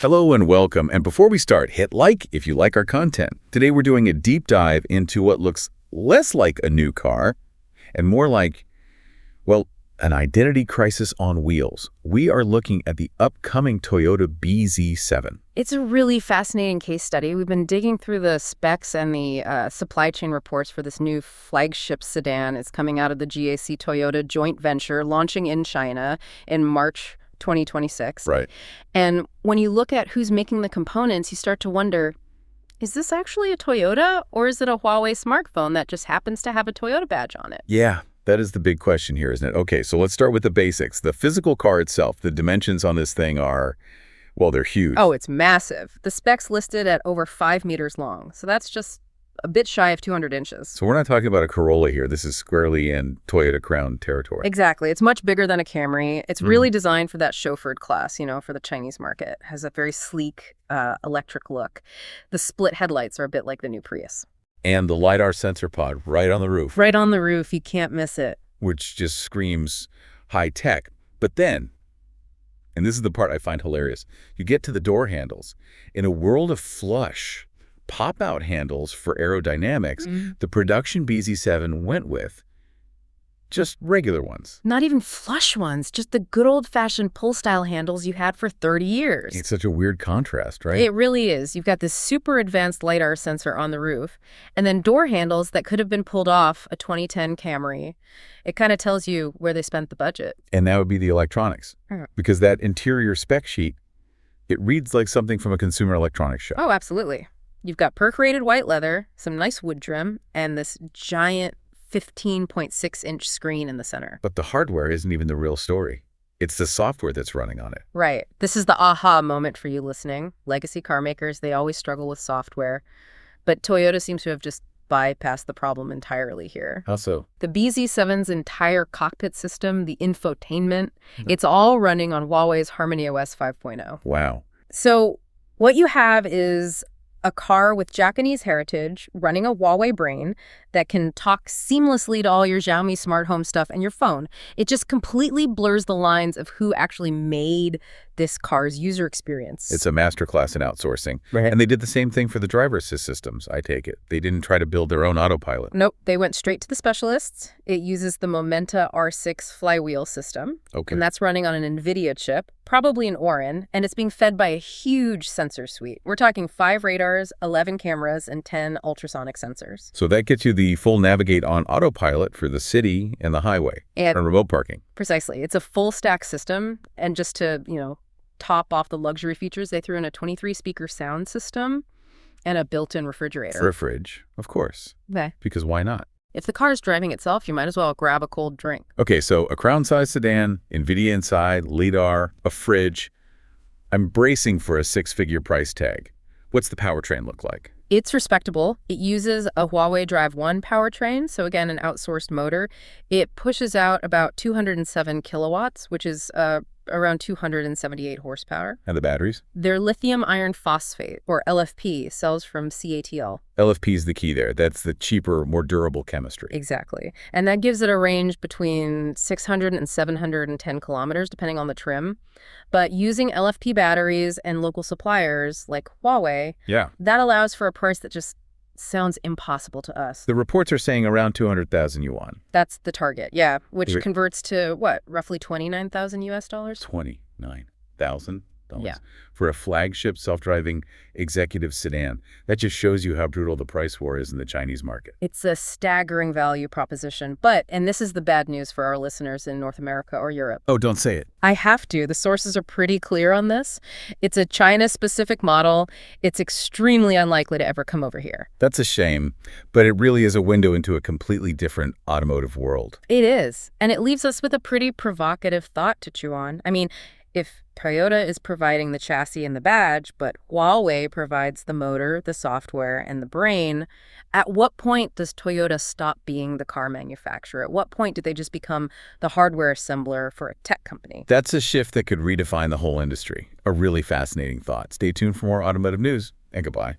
Hello and welcome. And before we start, hit like if you like our content. Today we're doing a deep dive into what looks less like a new car and more like, well, an identity crisis on wheels. We are looking at the upcoming Toyota BZ7. It's a really fascinating case study. We've been digging through the specs and the supply chain reports for this new flagship sedan. It's coming out of the GAC-Toyota joint venture, launching in China in March 2026. Right. And when you look at who's making the components, you start to wonder, is this actually a Toyota or is it a Huawei smartphone that just happens to have a Toyota badge on it? Yeah, that is the big question here, isn't it? Okay, so let's start with the basics. The physical car itself, the dimensions on this thing are, well, they're huge. Oh, it's massive. The specs listed at over 5 meters long. So that's just a bit shy of 200 inches. So we're not talking about a Corolla here. This is squarely in Toyota Crown territory. Exactly. It's much bigger than a Camry. It's really designed for that chauffeured class, for the Chinese market. It has a very sleek electric look. The split headlights are a bit like the new Prius. And the Lidar sensor pod right on the roof. Right on the roof. You can't miss it. Which just screams high tech. But then, and this is the part I find hilarious, you get to the door handles. In a world of flush pop-out handles for aerodynamics, the production BZ7 went with just regular ones. Not even flush ones, just the good old-fashioned pull-style handles you had for 30 years. It's such a weird contrast, right? It really is. You've got this super advanced LiDAR sensor on the roof, and then door handles that could have been pulled off a 2010 Camry. It kind of tells you where they spent the budget. And that would be the electronics, because that interior spec sheet, it reads like something from a consumer electronics shop. Oh, absolutely. You've got perforated white leather, some nice wood trim, and this giant 15.6-inch screen in the center. But the hardware isn't even the real story. It's the software that's running on it. Right. This is the aha moment for you listening. Legacy car makers, they always struggle with software. But Toyota seems to have just bypassed the problem entirely here. How so? The BZ7's entire cockpit system, the infotainment, it's all running on Huawei's HarmonyOS 5.0. Wow. So what you have is a car with Japanese heritage running a Huawei brain that can talk seamlessly to all your Xiaomi smart home stuff and your phone. It just completely blurs the lines of who actually made this car's user experience. It's a masterclass in outsourcing. Right. And they did the same thing for the driver assist systems, I take it. They didn't try to build their own autopilot. Nope, they went straight to the specialists. It uses the Momenta R6 flywheel system. Okay. And that's running on an Nvidia chip, probably an Orin, and it's being fed by a huge sensor suite. We're talking 5 radars, 11 cameras, and 10 ultrasonic sensors. So that gets you the full navigate on autopilot for the city and the highway and remote parking. Precisely. It's a full stack system. And just to, top off the luxury features, they threw in a 23-speaker sound system and a built-in refrigerator. For a fridge, of course. Okay. Because why not? If the car is driving itself, you might as well grab a cold drink. Okay, so a crown-size sedan, Nvidia inside, Lidar, a fridge. I'm bracing for a 6-figure price tag. What's the powertrain look like? It's respectable. It uses a Huawei Drive 1 powertrain, so again, an outsourced motor. It pushes out about 207 kilowatts, which is around 278 horsepower. And the batteries? They're lithium iron phosphate, or LFP, cells from CATL. LFP is the key there. That's the cheaper, more durable chemistry. Exactly. And that gives it a range between 600 and 710 kilometers, depending on the trim. But using LFP batteries and local suppliers like Huawei, that allows for a price that just sounds impossible to us. The reports are saying around 200,000 yuan. That's the target, yeah, which converts to, what, roughly 29,000 US dollars? 29,000 dollars. Yeah. For a flagship self-driving executive sedan. That just shows you how brutal the price war is in the Chinese market. It's a staggering value proposition. But, and this is the bad news for our listeners in North America or Europe. Oh, don't say it. I have to. The sources are pretty clear on this. It's a China-specific model. It's extremely unlikely to ever come over here. That's a shame, but it really is a window into a completely different automotive world. It is. And it leaves us with a pretty provocative thought to chew on. I mean, if Toyota is providing the chassis and the badge, but Huawei provides the motor, the software, and the brain, at what point does Toyota stop being the car manufacturer? At what point do they just become the hardware assembler for a tech company? That's a shift that could redefine the whole industry. A really fascinating thought. Stay tuned for more automotive news, and goodbye.